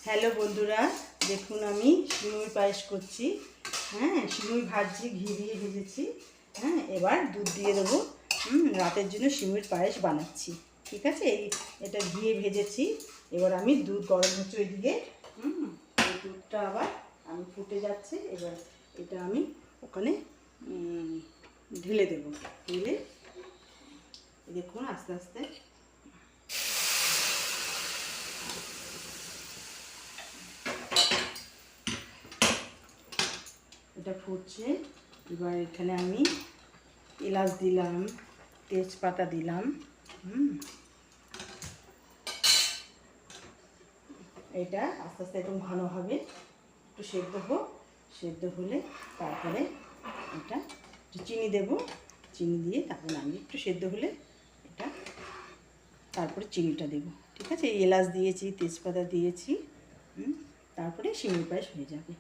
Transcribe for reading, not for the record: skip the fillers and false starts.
Hello বন্ধুরা, দেখুন আমি সিমুই পায়েস করছি। হ্যাঁ, সিমুই ভাজছি, ঘি দিয়ে ভেজেছি। হ্যাঁ, এবার দুধ দিয়ে দেবো। রাতের জন্য সিমুইর পায়েস বানাচ্ছি। ঠিক আছে, এটা ঘিয়ে ভেজেছি। এবার আমি দুধ গরম হচ্ছে ওইদিকে। এই দুধটা আবার আমি ফুটে যাচ্ছে। এবার এটা আমি ওখানে ঢেলে দেবো। ঢেলে দেখুন আস্তে আস্তে এটা ফুটছে। এবার এখানে আমি এলাচ দিলাম, তেজপাতা দিলাম। এটা আস্তে আস্তে একদম ঘন হবে, একটু সেদ্ধ হোক। সেদ্ধ হলে তারপরে এটা একটু চিনি দেব। চিনি দিয়ে তারপরে আমি একটু সেদ্ধ হলে এটা তারপরে চিনিটা দেব। ঠিক আছে, এই এলাচ দিয়েছি, তেজপাতা দিয়েছি। তারপরে সিমুই পায়েস হয়ে যাবে।